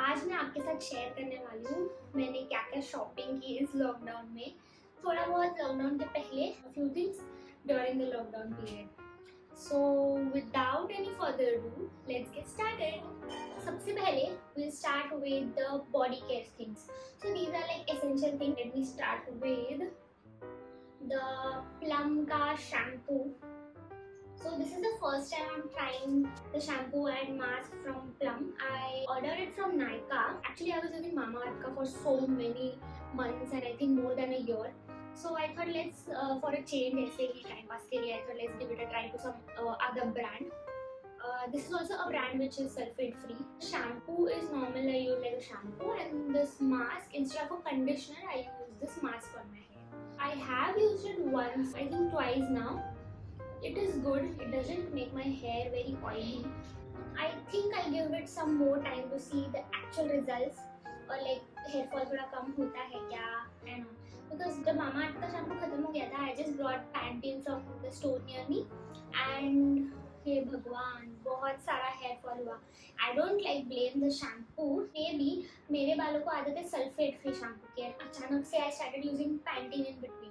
आज मैं आपके साथ शेयर करने वाली हूँ मैंने क्या क्या शॉपिंग की इस लॉकडाउन में। थोड़ा बहुत लॉकडाउन के पहले, few things during the lockdown period. So without any further do, let's get started. सबसे पहले we'll start with the body care things. So these are like essential things. Let me start with the Plum का shampoo. So this is the first time I'm trying the shampoo and mask from Plum. I ordered it from Nykaa. Actually, I was using Mamaearth for so many months and I think more than a year. So I thought let's for a change, ऐसे ही time pass के लिए I thought let's give it a try to some other brand. This is also a brand which is sulfate free. Shampoo is normal. I use like a shampoo, and this mask instead of a conditioner, I use this mask on my hair. I have used it once, I think twice now. It is good. It doesn't make my hair very oily. I think I'll give it some more time to see the actual results और like hair fall थोड़ा कम होता है क्या, है ना? Because जब Mamaearth का shampoo खत्म हो गया था, I just brought Pantene from the store near me and हे भगवान बहुत सारा हेयर फॉल हुआ. I don't like blame the shampoo. May be मेरे बालों को आदत है सल्फेट फ्री शैम्पू की, अचानक से I started using Pantene in between.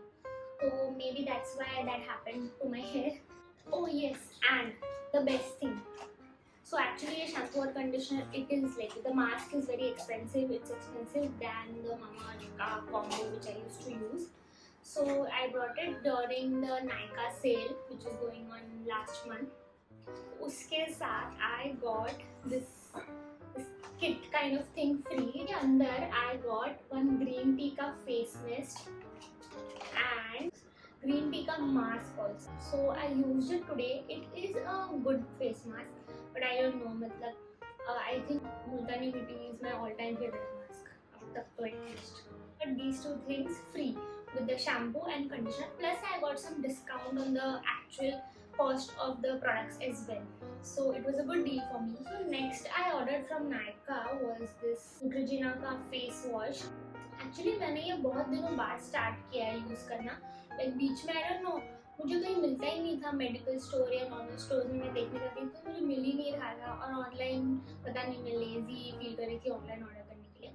So maybe that's why that happened to my hair. Oh yes, and the best thing. So actually a shampoo or conditioner, it is like the mask is very expensive. It's expensive than the Mamaearth combo which I used to use. So I brought it during the Nykaa sale which is going on last month. उसके साथ I got this kit kind of thing free. के अंदर I got one green tea का face mist and green tea ka mask also. So I used it today. It is a good face mask, but I don't know. मतलब I think Multani Mitti is my all-time favorite mask. अब तक तो at least. But these two things free with the shampoo and conditioner. Plus I got some discount on the actual cost of the products as well. So it was a good deal for me. So next I ordered from Nykaa was this Neutrogena का face wash. Actually मैंने ये बहुत दिनों बाद start किया है use करना. Like बीच में आई डोंट नो, मुझे कहीं मिलता ही नहीं था. मेडिकल स्टोर या नॉर्मल स्टोर में मैं देखने जाती तो मुझे मिल ही नहीं रहा था. और ऑनलाइन पता नहीं, मैं लेजी फील कर रही थी ऑनलाइन ऑर्डर करने के लिए.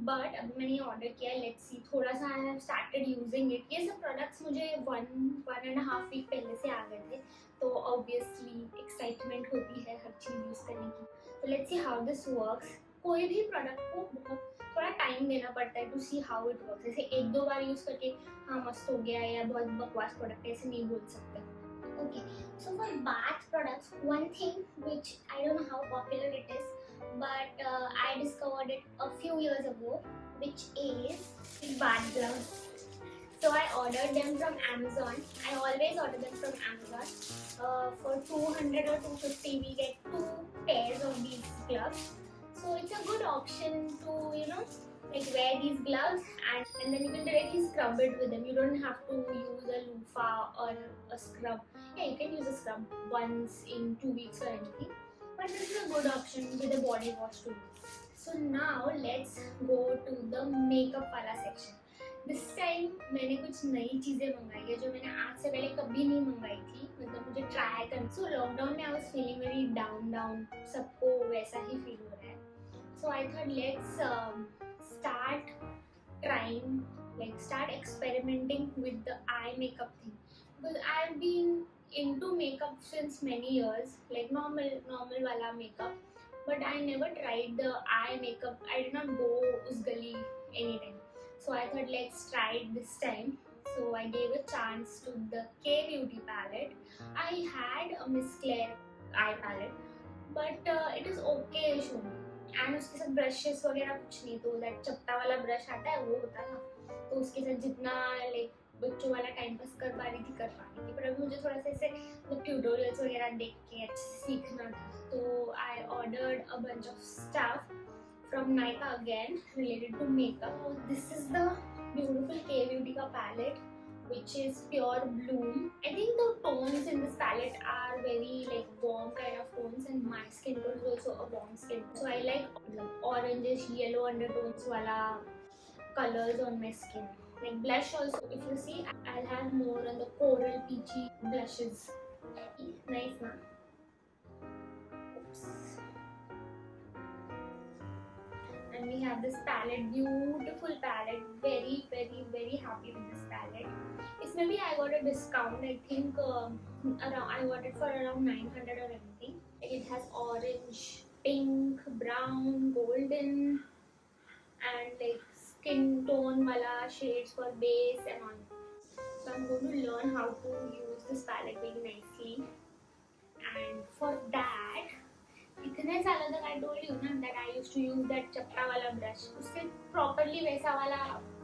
बट अभी मैंने ये ऑर्डर किया है. लेट्स सी, थोड़ा सा I have started using it. ये सब प्रोडक्ट्स मुझे 1.5 वीक पहले से आ गए थे, तो ऑब्वियसली एक्साइटमेंट होती है हर चीज़ यूज़ करने की. तो let's see how this works. कोई भी प्रोडक्ट को बहुत थोड़ा टाइम देना पड़ता है to see how it works. जैसे एक दो बार यूज़ करके हाँ मस्त हो गया या बहुत बकवास प्रोडक्ट ऐसे नहीं बोल सकते. Okay, so for bath products, one thing which I don't know how popular it is, but I discovered it a few years ago, which is bath gloves. So I ordered them from Amazon. I always order them from Amazon. For 200 or 250 we get 2 pairs of these gloves. So it's a good option to, you know, like wear these gloves and then you can directly scrub it with them. You don't have to use a loofah or a scrub. Yeah, you can use a scrub once in 2 weeks or anything. But this is a good option with a body wash too. So now let's go to the makeup वाला section. This time मैंने कुछ नई चीज़ें मंगाई है जो मैंने आज से पहले कभी नहीं मंगाई थी. मतलब मुझे ट्राई करना. सो लॉकडाउन में I was feeling very down. सबको वैसा ही फील हो रहा है. So I thought let's start trying, like start experimenting with the eye makeup thing, because I've been into makeup since many years, like normal wala makeup, but I never tried the eye makeup. I did not go us gali anytime. So I thought let's try it this time. So I gave a chance to the K Beauty palette. I had a Miss Claire eye palette, but it is okay show. And उसके साथ brushes वगैरह कुछ नहीं, तो that चपटा वाला brush आता है वो होता था. तो उसके साथ जितना लाइक बच्चों वाला टाइम पास कर पा रही थी. पर अभी मुझे थोड़ा सा ऐसे मतलब ट्यूटोरियल्स वगैरह देख के अच्छे से सीखना था. तो I ordered a bunch of stuff from Nykaa again related to makeup. This is the beautiful Kay beauty का palette which is pure bloom. I think the tones in this palette are very like warm kind of tones, and my skin tone is also a warm skin. So I like oranges, yellow undertones wala colors on my skin. Like blush also, if you see, I'll have more on the coral peachy blushes. Nice na? Oops. we have this palette, beautiful palette, very very very happy with this palette. It's maybe I got a discount, I think around I got it for around 900 or anything. It has orange, pink, brown, golden and like skin tone wala shades for base and all. So I'm going to learn how to use this palette very nicely, and for that इतने सालों तक I told you ना that I used to use that चपटा वाला brush, उससे properly वैसा वाला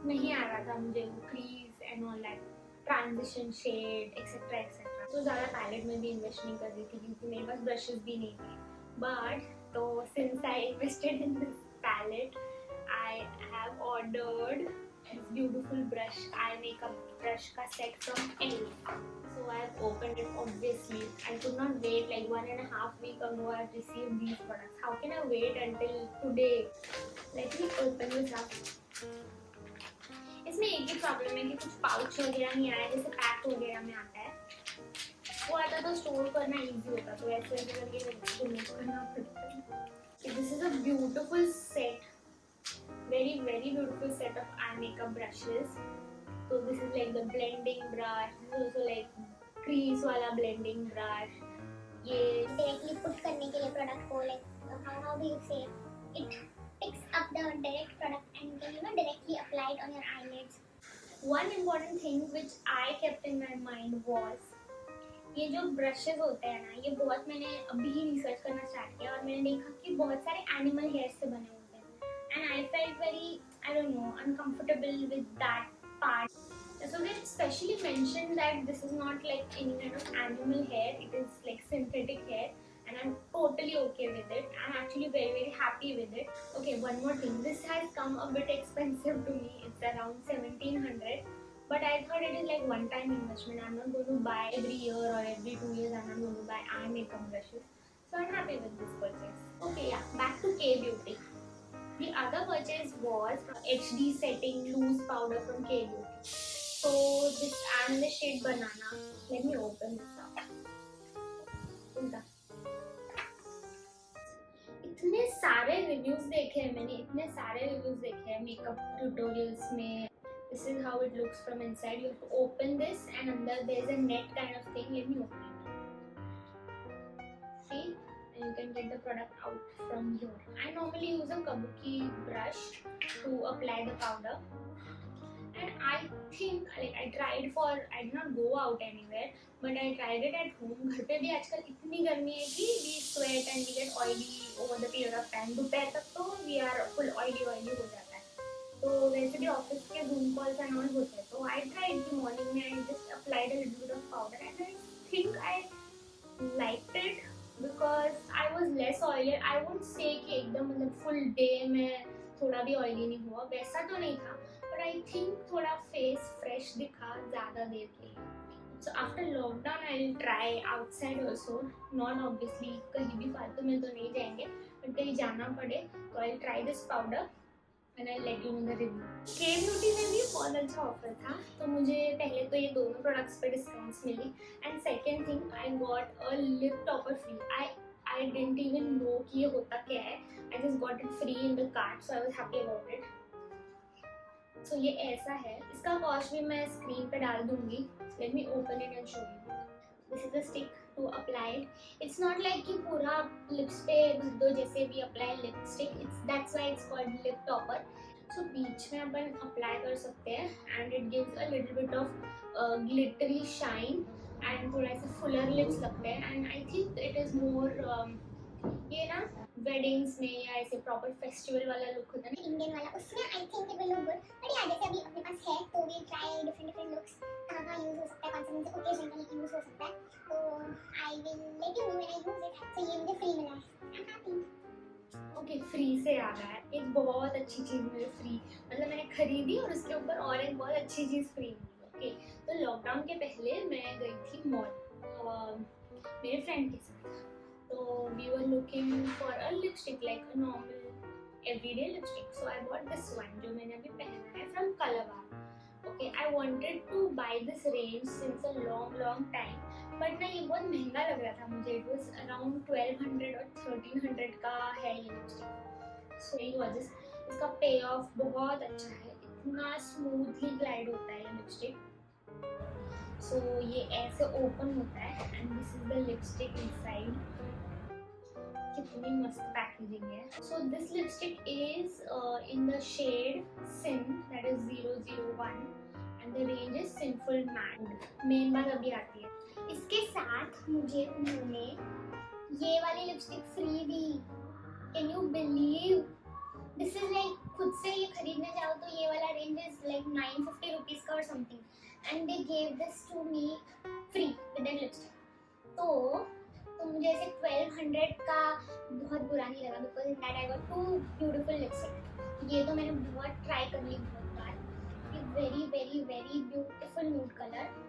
नहीं आ रहा था मुझे, वो crease and all that transition shade etc etc. तो ज़्यादा palette में भी invest नहीं कर रही थी क्योंकि मेरे पास brushes भी नहीं थे. But तो since I invested in this palette, I have ordered this beautiful brush, eye makeup brush का set from Elle. So I've opened it. Obviously, I could not wait. Like 1.5 weeks ago, I've received these products. How can I wait until today? Let me open this up. इसमें एक ही problem है कि कुछ pouch वगैरह नहीं आया, जैसे pack वगैरह में आता है. वो आता तो स्टोर करना इजी होता, तो ऐसे ऐसे करके रिमूव करना पड़ता है. This is a beautiful set, very very beautiful set of eye makeup brushes. So this is like the blending brush. This is also like crease वाला blending brush. ये directly put करने के लिए product को like how do you say it picks up the direct product and can directly apply it on your eyelids. One important thing which I kept in my mind was ये जो brushes होते हैं ना, ये बहुत मैंने अभी ही research करना start किया और मैंने देखा कि बहुत सारे animal hair से बने होते हैं, and I felt very, I don't know, uncomfortable with that part. So they specially mentioned that this is not like any kind of animal hair, it is like synthetic hair, and I'm totally okay with it. I'm actually very very happy with it. Okay, one more thing, this has come a bit expensive to me. It's around 1700, but I thought it is like one time investment. I'm not going to buy every year or every 2 years. I'm not going to buy eye makeup brushes, so I'm happy with this purchase. Okay, yeah, back to K Beauty. The other purchase was HD setting loose powder from K Beauty. So this, I'm in the shade Banana. Let me open this up. इतने सारे reviews देखे हैं मैंने, इतने सारे reviews देखे हैं makeup tutorials में. This is how it looks from inside. You have to open this and under there is a net kind of thing. Let me open it. See, and you can get the product out from here. I normally use a kabuki brush to apply the powder. And I think like I tried for, I did not go out anywhere, but I tried it at home. घर पे भी आजकल इतनी गर्मी है कि we sweat and we get oily over the period of time. दोपहर तक तो we are full oily हो जाता है. तो वैसे भी ऑफिस के Zoom calls and all होते हैं. तो I tried the morning में, I just applied a little bit of powder and I think I liked it because I was less oily. I won't say कि एकदम मतलब full day में थोड़ा भी oily नहीं हुआ, वैसा तो नहीं था. But I think थोड़ा face fresh दिखा ज़्यादा देर के लिए. So after lockdown I'll try outside also. Not obviously कहीं भी फालतू में तो नहीं जाएंगे, but कहीं जाना पड़े तो I'll try this powder and I'll let you know the review. K Beauty में भी बहुत अच्छा ऑफर था, तो मुझे पहले तो ये दोनों प्रोडक्ट्स पे डिस्काउंट्स मिली. And second thing, I got a lip topper free. I didn't even know कि ये होता क्या है. I just got it free in the cart, so I was happy about it. So ये ऐसा है, इसका कॉस्ट भी मैं स्क्रीन पे डाल दूंगी. Let me open it and show you. This is the stick to apply it. It's not like कि पूरा lips पे भर दो जैसे भी apply lipstick. That's why it's called lip topper. So बीच में अपन apply कर सकते हैं and it gives a little bit of glittery shine and थोड़ा ऐसे fuller lips लगते हैं. And I think it is more ये ना वेडिंग्स में या ऐसे प्रॉपर फेस्टिवल वाला लुक होता है ना, इंडियन वाला, उसमें I think it will look good. But या जैसे अभी अपने पास है तो वी ट्राई डिफरेंट लुक्स, कहाँ यूज हो सकता है, कौन सा मुझे ओकेजनली यूज हो सकता है. तो I will let you know when I use it. तो ये मुझे फ्री मिला है. I am happy. Okay, free से याद आया, एक बहुत अच्छी चीज़ मुझे फ्री, मतलब मैंने खरीदी और उसके ऊपर और एक बहुत अच्छी चीज़ फ्री मिली. ओके, तो लॉकडाउन के पहले मैं गई थी मॉल मेरे फ्रेंड के साथ. So we were looking for a lipstick, like a normal everyday lipstick. So I bought this one जो मैंने अभी पहना है from Calabar. Okay, I wanted to buy this range since a long time, but ना ये बहुत महंगा लग रहा था मुझे. It was around 1200 or 1300 का है ये lipstick. So ये वजह से इसका पे ऑफ बहुत अच्छा है, इतना स्मूथली ग्लाइड होता है ये लिपस्टिक। सो ये ऐसे ओपन होता है and this is the lipstick inside. कितनी मस्त पैकेजिंग है। So this lipstick is in the shade sin, that is 001 and the range is sinful matte. Main बात अभी आती है, इसके साथ मुझे उन्होंने ये वाली lipstick free the. Can you believe? This is like खुद से ये खरीदने जाओ तो ये वाला रेंज इज लाइक 950 रुपीज का और something and they gave this to me free with that lipstick. तो मुझे ऐसे 1200 का बहुत बुरा नहीं लगा because in that I got 2 beautiful lipstick. ये तो मैंने बहुत ट्राई कर ली बहुत बार। ये very very very beautiful nude colour.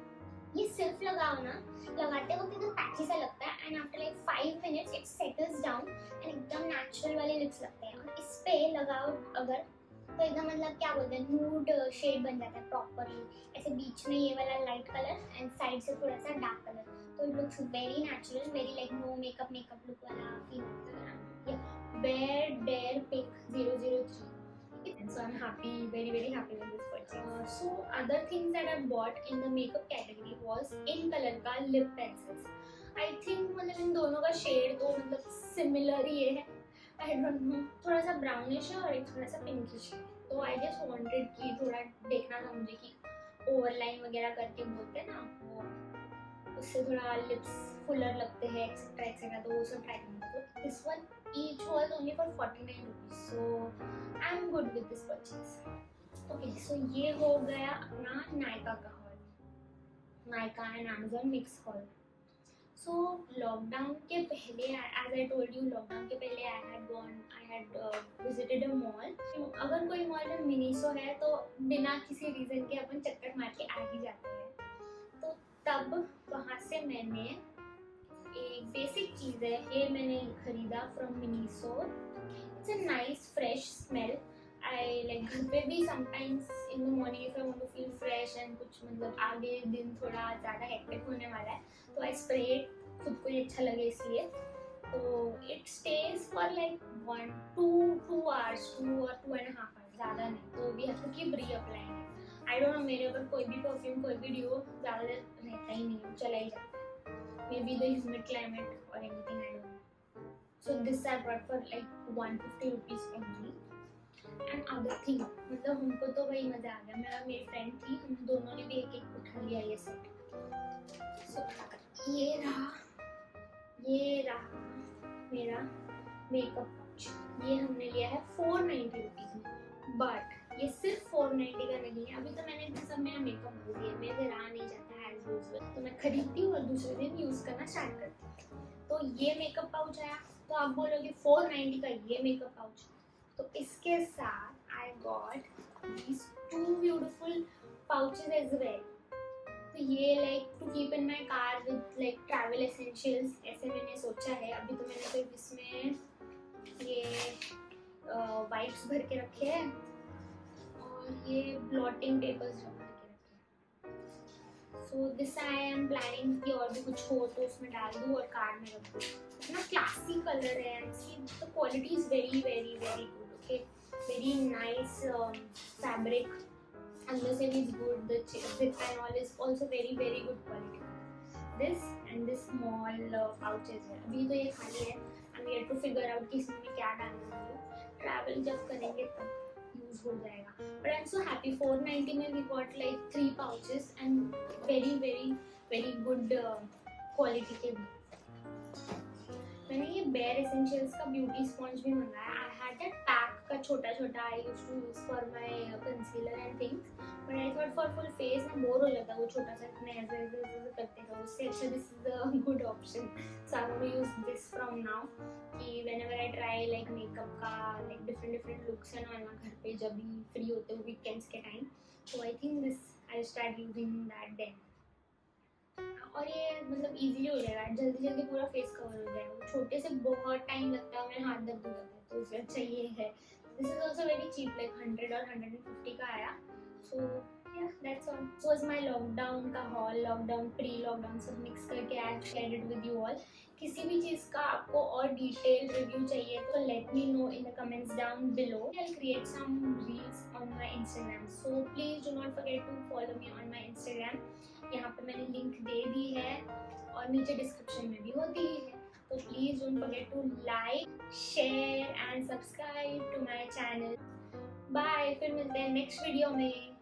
ये सिर्फ लगाओ ना, लगाते वक्त एकदम पैची सा लगता है and after like 5 minutes it settles down and एकदम नेचुरल वाले लिप्स लगते हैं। और इस पे लगाओ अगर तो एकदम मतलब क्या बोलते हैं न्यूड शेड बन जाता है प्रॉपरली। ऐसे बीच में ये वाला लाइट कलर एंड साइड से थोड़ा सा डार्क कलर, तो it looks very natural, very like no makeup look वाला feel. Bare dare pick 003। So I'm happy, very very happy with this purchase. So other things that I bought in the makeup category was in color का lip pencils. I think मतलब इन दोनों का shade तो मतलब similar ही है। I don't know, थोड़ा सा brownish है और एक थोड़ा सा पिंकिश है। तो I just wanted कि थोड़ा देखना था मुझे कि ओवरलाइन वगैरह करके बोलते हैं ना, वो उससे थोड़ा लिप्स फुलर लगते हैं एक्सेट्रा एक्सेट्रा, तो वो सब ट्राई करना। तो this one each was only for 49 rupees, so I'm good with this purchase. Okay, so ये हो गया अपना नायका का hall, Nykaa and Amazon mix hall. So lockdown के पहले, as I told you, lockdown के पहले I had visited a mall. अगर कोई मॉल में मिनीसो है तो बिना किसी रीजन के अपन चक्कर मार के आ ही जाते हैं। तो तब वहाँ से मैंने एक बेसिक चीज है, ये मैंने खरीदा from Miniso. It's a nice fresh smell. I like घर पे भी sometimes in the morning if I want to feel fresh and कुछ मतलब आगे दिन थोड़ा ज़्यादा हेक्टिक होने वाला है तो आई स्प्रे खुद को ही अच्छा लगे इसलिए। तो it stays for like 2 hours, 2 or 2.5 hours, ज़्यादा नहीं। तो we have to keep reapplying. I don't know, मेरे ऊपर कोई भी परफ्यूम कोई भी डिओ ज़्यादा देर रहता ही नहीं, चला ही जाता है। Maybe the humid climate or anything, I don't know. So this I bought for like 150 rupees only. And other thing, मतलब हमको तो भाई मजा आ गया। मेरी फ्रेंड थी, हम दोनों ने भी एक एक उठा लिया ये सेट। So ये रहा मेरा मेकअप पाउच। ये हमने लिया है 490 रुपीज में, बट ये सिर्फ 490 का नहीं है। अभी तो मैंने सब मेरा मेकअप भर दिया, मेरे रहा नहीं जाता है एज यूजुअल, तो मैं खरीदती हूँ और दूसरे दिन यूज करना स्टार्ट करती हूँ। तो ये मेकअप पाउच आया, तो आप बोलोगे 490 का ये मेकअप पाउच। तो इसके साथ I got these 2 beautiful pouches as well. तो ये like to keep in my car with like travel essentials, ऐसे मैंने सोचा है। अभी तो मैंने सिर्फ इसमें ये वाइप्स भर के रखे हैं और ये ब्लॉटिंग पेपर्स भर के रखे हैं। So this I am planning कि और भी कुछ हो तो उसमें डाल दूँ और कार में रख दूँ। इतना क्लासी कलर है and see the quality is very very very good. Okay, very nice fabric, अंदर से भी is good, the zip and all is also very very good quality. This and this small pouches है, अभी तो ये खाली है। I'm yet to figure out कि इसमें क्या डालना है। ट्रैवल जब करेंगे तब यूज हो जाएगा। But I'm so happy 490 में we got like 3 pouches and very very very good quality के भी। मैंने ये बेयर एसेंशियल्स का ब्यूटी स्पॉन्ज भी मंगाया। आई हैड दैट पैक का छोटा छोटा, I used to use for my concealer and things, but I thought for full face ना बोर हो जाता वो छोटा सा इतने ऐसे करते रहो, उससे अच्छा this is a good option. So I want to use this from now कि whenever I try like makeup का लाइक डिफरेंट लुक्स है ना घर पे जब भी फ्री होते हो वीकेंड्स के टाइम, तो I think this I start using that then. और ये मतलब इजीली हो जाएगा, जल्दी जल्दी पूरा फेस कवर हो जाएगा। छोटे से बहुत टाइम लगता है, मेरे हाथ दर्द हो जाता है, तो उससे अच्छा ये है। This is also very cheap, like 100 और 150 का आया। सो yeah, that's all. This was my lockdown का haul, lockdown, pre-lockdown सब mix करके I have shared it with you all. किसी भी चीज़ का आपको और detailed review चाहिए तो let me know in the comments down below. I'll create some reels on my Instagram. So please do not forget to follow me on my Instagram. यहाँ पे मैंने link दे दी है और नीचे description में भी होती ही है. So please don't forget to like, share and subscribe to my channel. Bye. फिर मिलते हैं next video में.